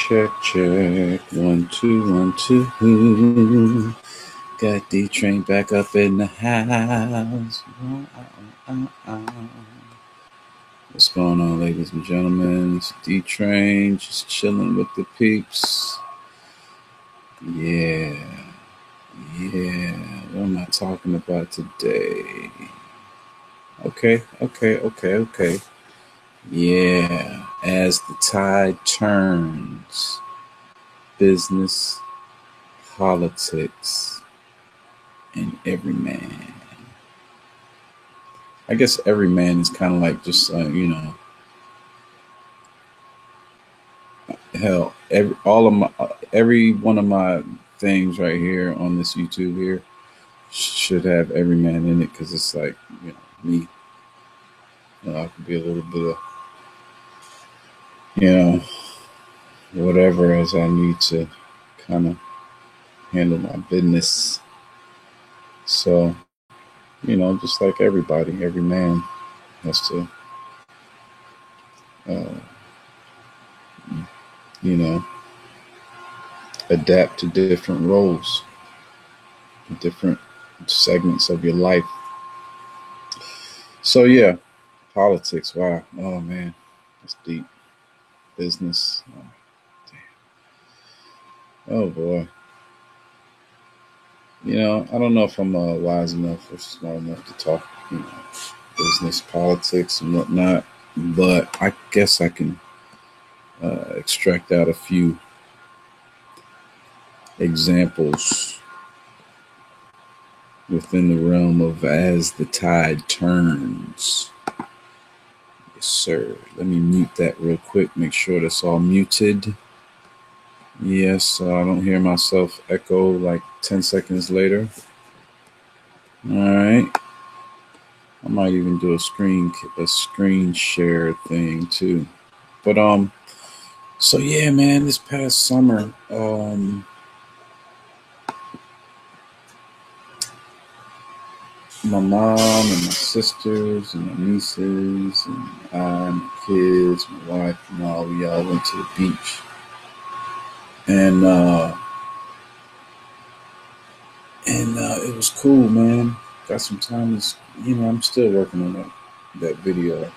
Check. 1, 2, 1, 2. Got D-Train back up in the house. What's going on, ladies and gentlemen? It's D-Train, just chilling with the peeps. Yeah. What am I talking about today? Okay. Yeah. As the tide turns, business, politics, and every man. I guess every man is kind of like just hell. Every one of my things right here on this YouTube here should have every man in it because it's like me. I could be a little bit of whatever as I need to kind of handle my business. So just like everybody, every man has to adapt to different roles, different segments of your life. So yeah, politics. Wow. Oh man, that's deep. Business. Oh, damn. Oh boy. I don't know if I'm wise enough or smart enough to talk, business, politics, and whatnot. But I guess I can extract out a few examples within the realm of as the tide turns. Yes, sir. Let me mute that real quick. Make sure that's all muted. Yes, so I don't hear myself echo like 10 seconds later. All right. I might even do a screen share thing too. But so yeah, man, this past summer, my mom and my sisters and my nieces and I and my kids, my wife and all, we all went to the beach. And it was cool, man. Got some time to, I'm still working on that video.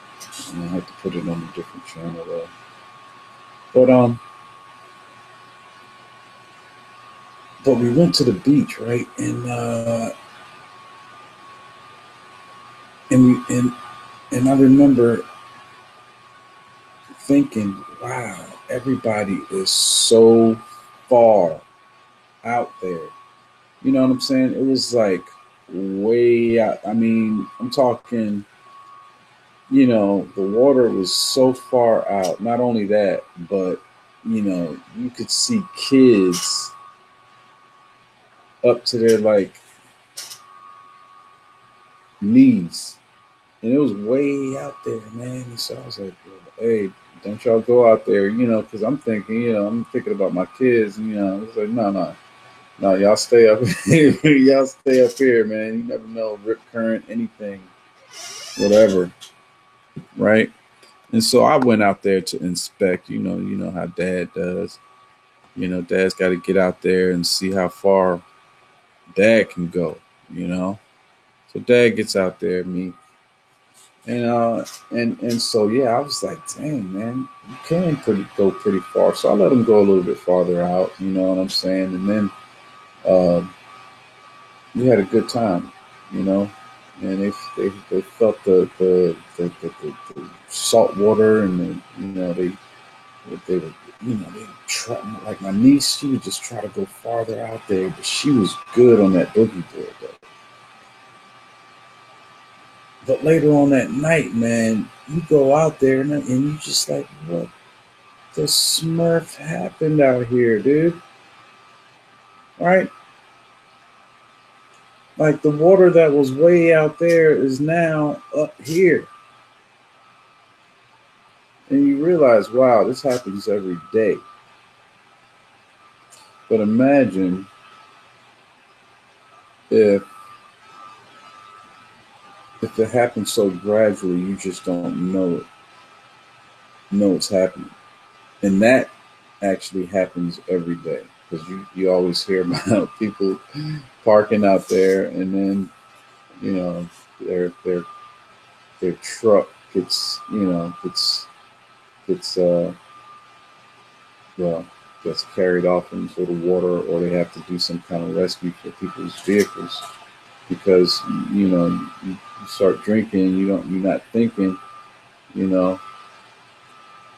And I have to put it on a different channel though. But we went to the beach, right? And I remember thinking, wow, everybody is so far out there. You know what I'm saying? It was like way out. I mean, I'm talking, the water was so far out. Not only that, but, you could see kids up to their like knees. And it was way out there, man. And so I was like, hey, don't y'all go out there, because I'm thinking, I'm thinking about my kids. And, I was like, no, y'all stay up here. Y'all stay up here, man. You never know, rip current, anything, whatever, right? And so I went out there to inspect. You know how Dad does. Dad's got to get out there and see how far Dad can go. So Dad gets out there, me, and so yeah, I was like, dang, man, you can go pretty far. So I let him go a little bit farther out. You know what I'm saying? And then we had a good time. And they felt the salt water, and they were they try, like my niece, she would just try to go farther out there, but she was good on that boogie board though. But later on that night, man, you go out there and you just like, what the Smurf happened out here, dude? Right? Like the water that was way out there is now up here. And you realize, wow, this happens every day. But imagine if it happens so gradually, you just don't know it's happening. And that actually happens every day, because you always hear about people parking out there, and then you know their truck gets gets well gets carried off into the water, or they have to do some kind of rescue for people's vehicles, because you start drinking, you're not thinking, you know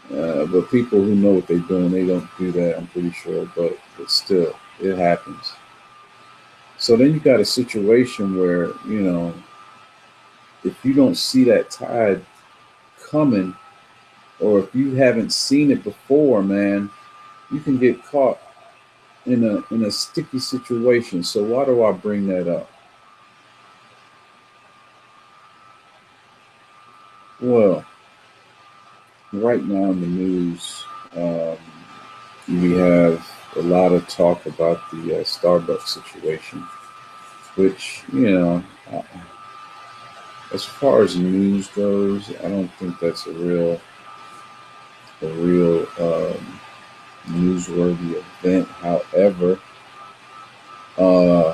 but people who know what they're doing, they don't do that, I'm pretty sure, but still, it happens. So then you got a situation where, if you don't see that tide coming, or if you haven't seen it before, man, you can get caught in a sticky situation. So why do I bring that up? Well, right now in the news, um, we have a lot of talk about the Starbucks situation, which, as far as news goes, I don't think that's a real newsworthy event. However, uh,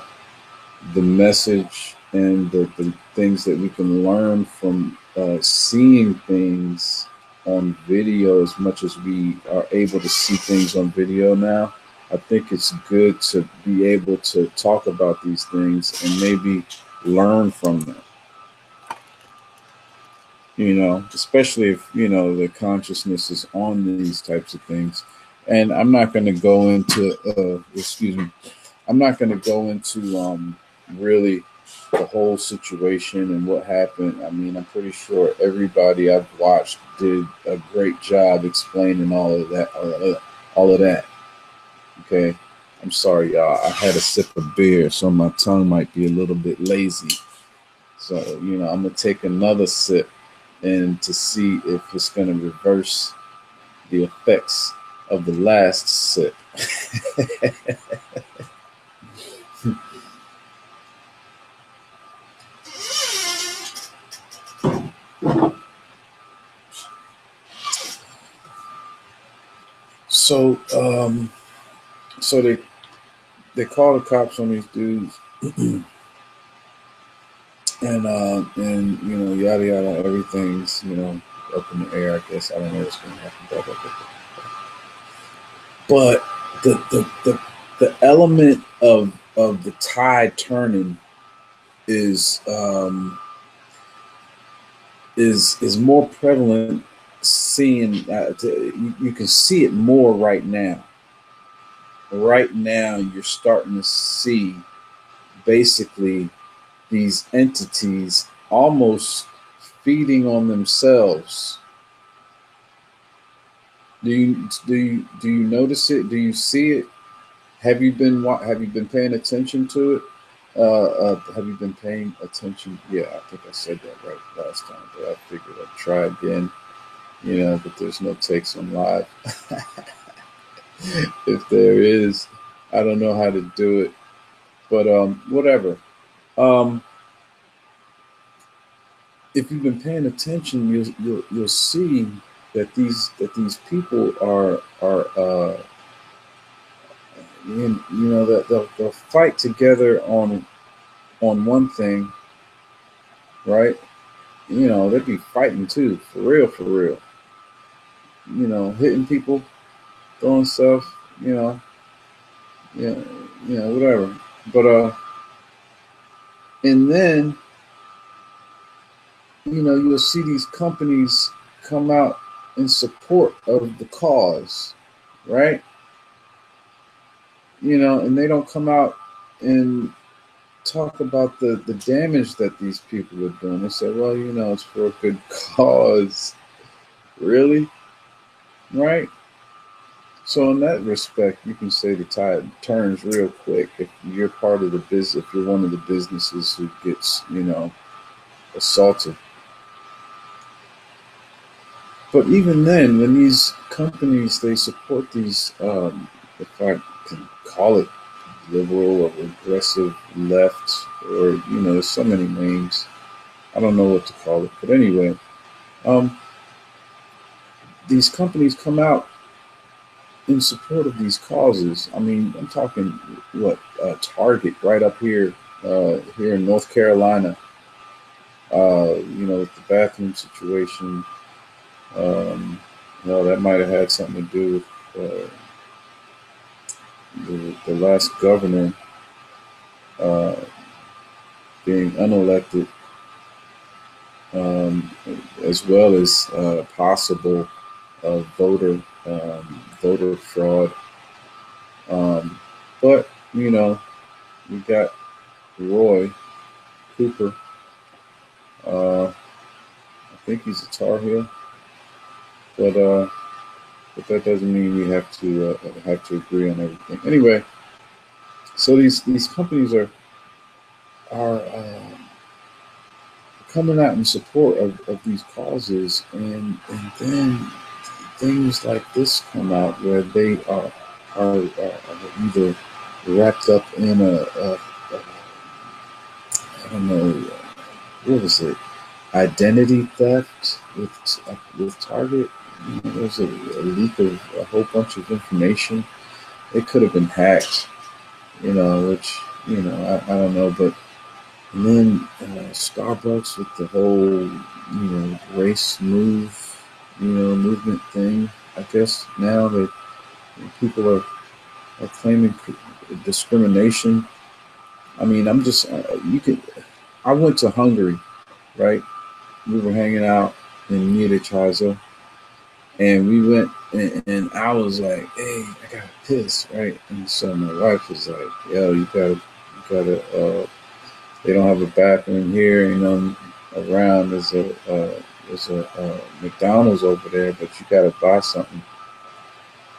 the message and the things that we can learn from seeing things on video, as much as we are able to see things on video now, I think it's good to be able to talk about these things and maybe learn from them. Especially if the consciousness is on these types of things. And I'm not going to go into excuse me, I'm not going to go into really the whole situation and what happened. I mean, I'm pretty sure everybody I've watched did a great job explaining all of that. Okay, I'm sorry, y'all, I had a sip of beer, so my tongue might be a little bit lazy. So, I'm gonna take another sip and to see if it's gonna reverse the effects of the last sip. So, so they call the cops on these dudes, and yada yada, everything's up in the air. I guess I don't know what's gonna happen. Blah, blah, blah, blah. But the element of the tide turning is is more prevalent. Seeing you can see it more right now. Right now, you're starting to see basically these entities almost feeding on themselves. Do you notice it? Do you see it? Have you been paying attention to it? Have you been paying attention? Yeah, I think I said that right last time, but I figured I'd try again. But there's no takes on live. If there is, I don't know how to do it, but whatever. Um, if you've been paying attention, you'll see that these people are that they'll fight together on one thing, right? They'd be fighting too, for real, for real. Hitting people, throwing stuff, yeah, whatever. But and then you'll see these companies come out in support of the cause, right? And they don't come out and talk about the damage that these people are doing. They say, well, it's for a good cause. Really? Right? So in that respect, you can say the tide turns real quick if you're part of the business, if you're one of the businesses who gets, assaulted. But even then, when these companies, they support these, if I can call it liberal or progressive left, or there's so many names. I don't know what to call it, but anyway, these companies come out in support of these causes. I mean, I'm talking what Target right up here, here in North Carolina. With the bathroom situation, that might have had something to do with the last governor uh, being unelected, um, as well as possible voter voter fraud. Um, but we got Roy Cooper. I think he's a Tar Heel, but that doesn't mean we have to agree on everything. Anyway, so these companies are coming out in support of these causes, and then things like this come out where they are either wrapped up in a I don't know, what was it, identity theft with Target. There was a leak of a whole bunch of information. It could have been hacked, which I don't know, but and then Starbucks with the whole race movement thing. I guess now that people are claiming discrimination. I mean, I'm just you could. I went to Hungary, right? We were hanging out in Nyíregyháza, and we went, and I was like, "Hey, I gotta piss," right? And so my wife was like, "Yo, you gotta. They don't have a bathroom here, around. There's a McDonald's over there, but you gotta buy something."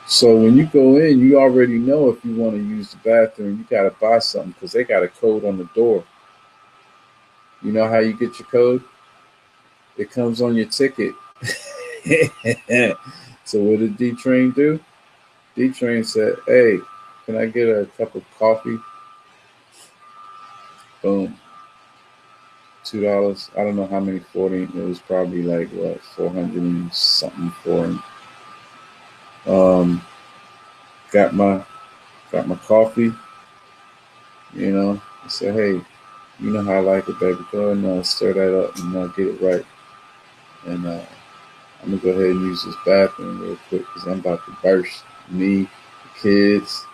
So when you go in, you already know if you want to use the bathroom, you gotta buy something because they got a code on the door. You know how you get your code? It comes on your ticket. So what did D Train do? D Train said, "Hey, can I get a cup of coffee?" Boom, $2. I don't know how many 40. It was probably like what 400 and something for him. Um, got my coffee. I said, "Hey, you know how I like it, baby. Go ahead and stir that up and get it right." And I'm gonna go ahead and use this bathroom real quick because I'm about to burst. Me, the kids,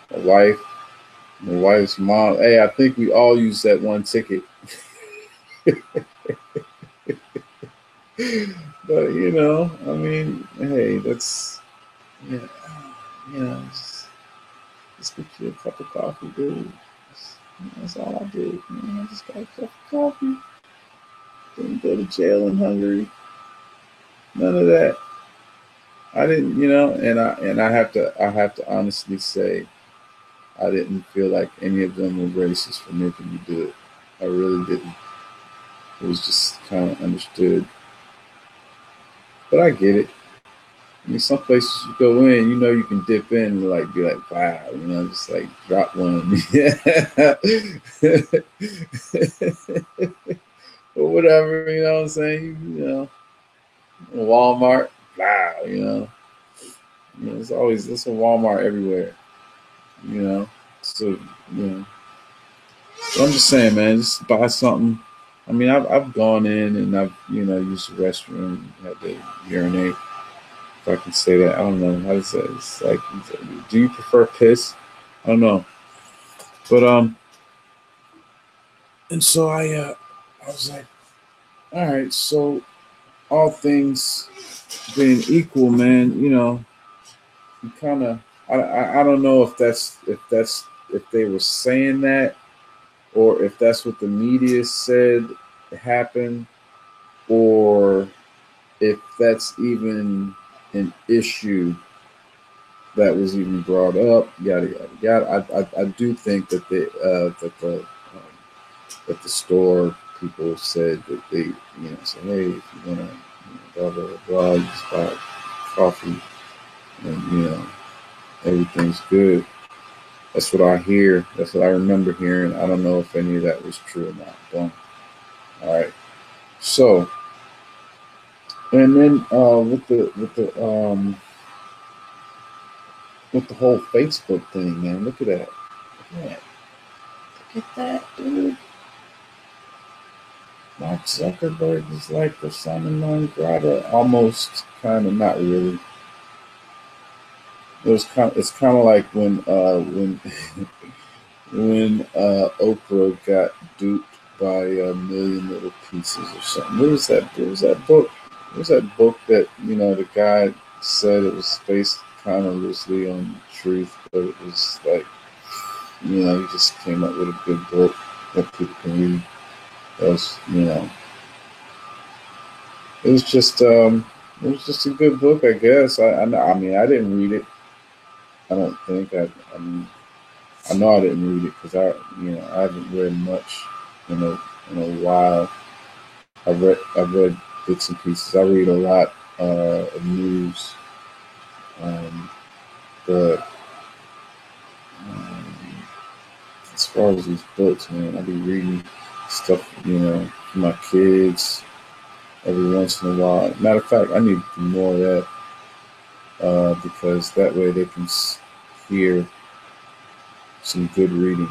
my wife, my wife's mom. Hey, I think we all use that one ticket. But I mean, hey, yeah, just get you a cup of coffee, dude. That's all I did. I just got a cup of coffee. Didn't go to jail in Hungary. None of that. I didn't, and I have to honestly say I didn't feel like any of them were racist for making me do it. I really didn't. It was just kind of understood. But I get it. I mean, some places you go in, you can dip in and like be like, wow, just like drop one, or whatever. You know what I'm saying? Walmart, wow, there's a Walmart everywhere. You know, so you know, so I'm just saying, man, just buy something. I mean, I've gone in and I've used the restroom, had to urinate. If I can say that, I don't know how to say it. It's like, do you prefer piss? I don't know, but and so I was like, all right, so all things being equal, man, you kind of, I don't know if they were saying that or if that's what the media said happened or if that's even an issue that was even brought up, yada yada yada. I do think that that the store people said that they say, hey, if you want to blah blah blah, you just buy coffee and everything's good. That's what I hear. That's what I remember hearing. I don't know if any of that was true or not. Don't. All right. So and then with the with the whole Facebook thing, man. Look at that. Yeah, look at that, dude. Mark Zuckerberg is like persona non grata, almost, kind of, not really. It's kind of like when when Oprah got duped by a million little pieces or something. What was that? What was that book? What was that book that the guy said it was based kind of loosely on truth, but it was like he just came up with a good book that people can read. That was it was just it was just a good book, I guess. I mean I didn't read it. I don't think I mean I know I didn't read it because I haven't read much in a while. I've read bits and pieces. I read a lot of news, um, but um, as far as these books, man, I be reading stuff for my kids every once in a while. Matter of fact, I need to do more of that because that way they can hear some good reading.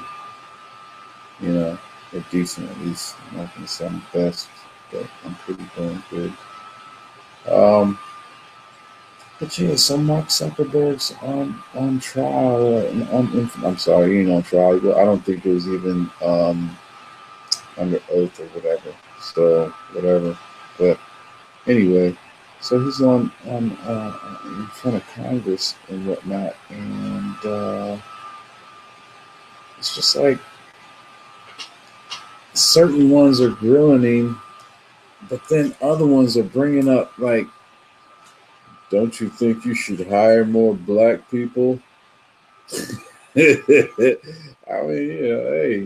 Or decent at least. I'm not gonna say I'm the best, but I'm pretty darn good. Um, but yeah, so Mark Zuckerberg's on trial. I'm sorry, he ain't on trial. Well, I don't think it was even under oath or whatever. So whatever. But anyway, so he's on in front of Congress and whatnot, and it's just like certain ones are grilling him, but then other ones are bringing up like, don't you think you should hire more black people? I mean, hey,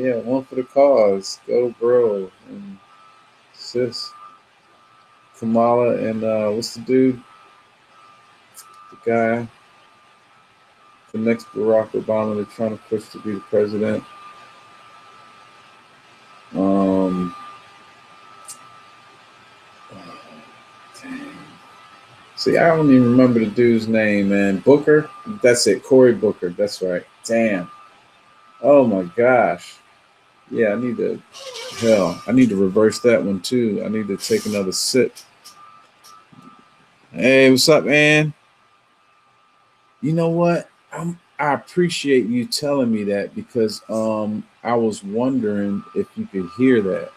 yeah, one for the cause. Go, bro. And sis, Kamala, and what's the dude? The guy, the next Barack Obama they're trying to push to be the president. Um, dang. See, I don't even remember the dude's name, man. Booker? That's it. Cory Booker. That's right. Damn. Oh my gosh. Yeah, I need to reverse that one too. I need to take another sip. Hey, what's up, man? You know what? I appreciate you telling me that because I was wondering if you could hear that.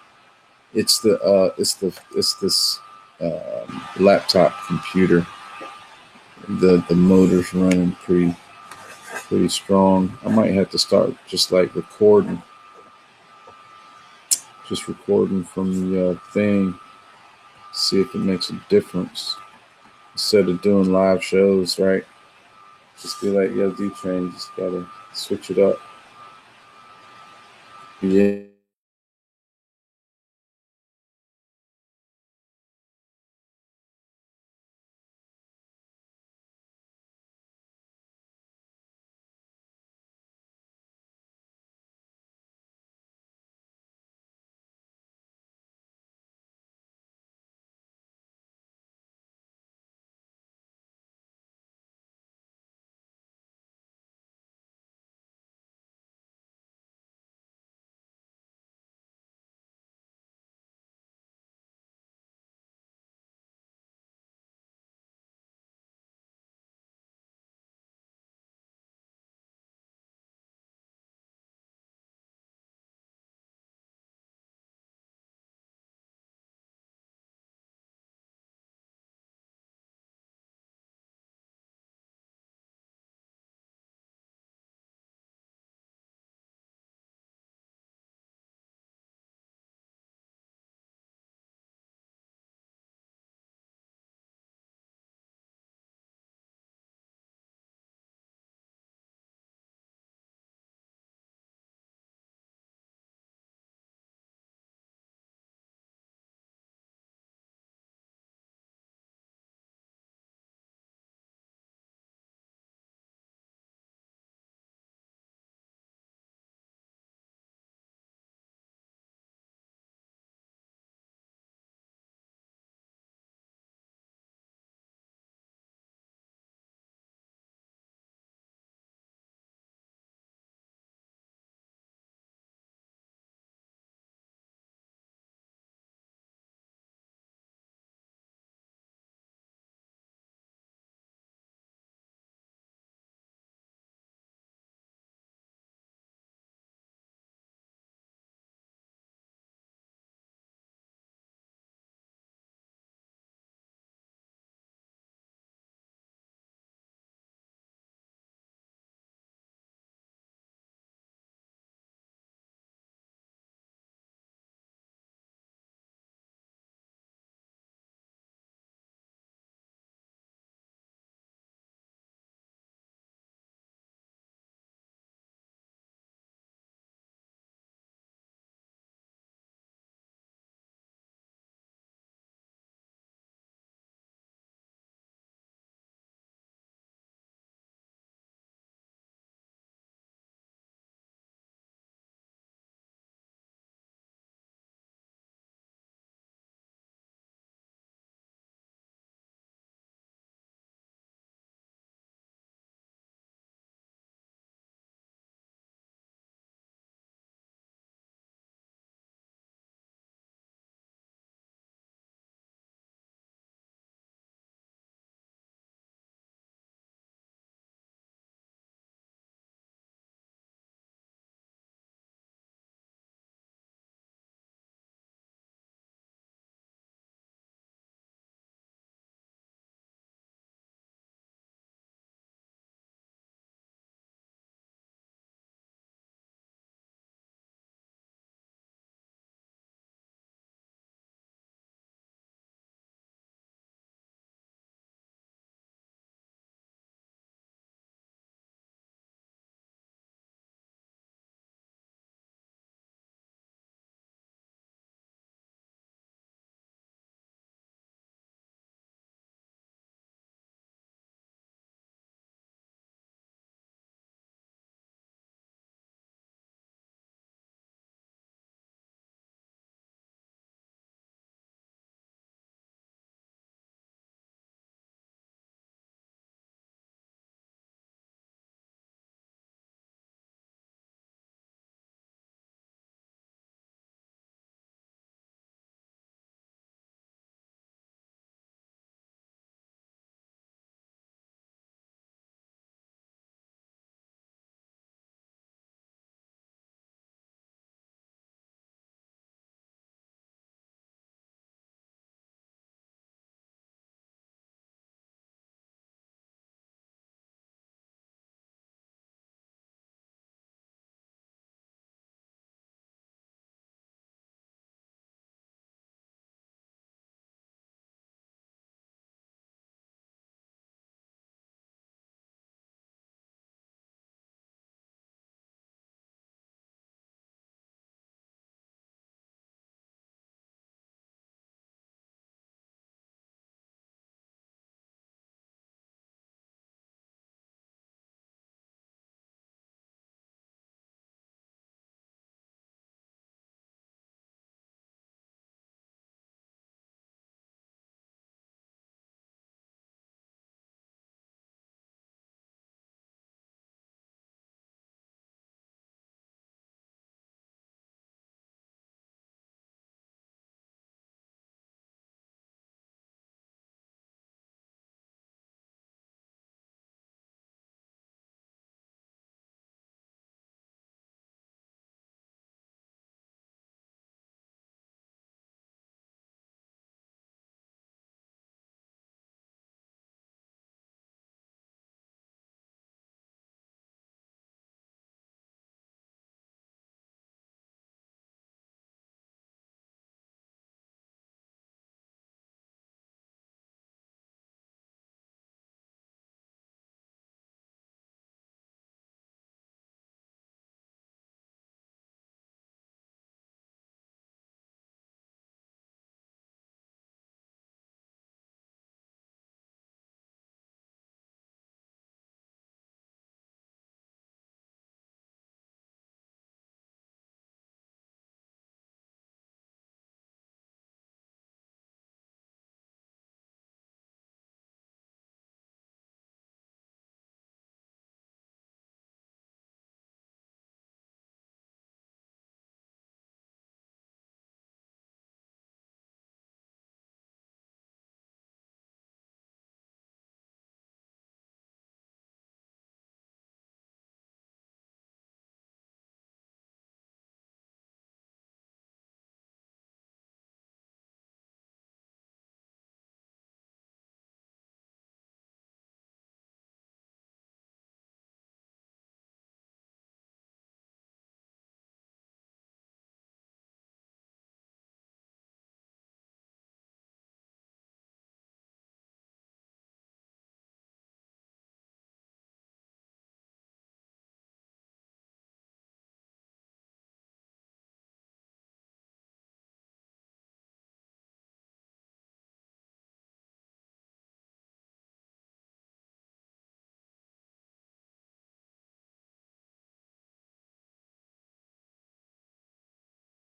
It's this laptop computer. The motor's running pretty strong. I might have to start just like recording from the thing, see if it makes a difference instead of doing live shows, right? Just be like, yo, D Train, just gotta switch it up. Yeah.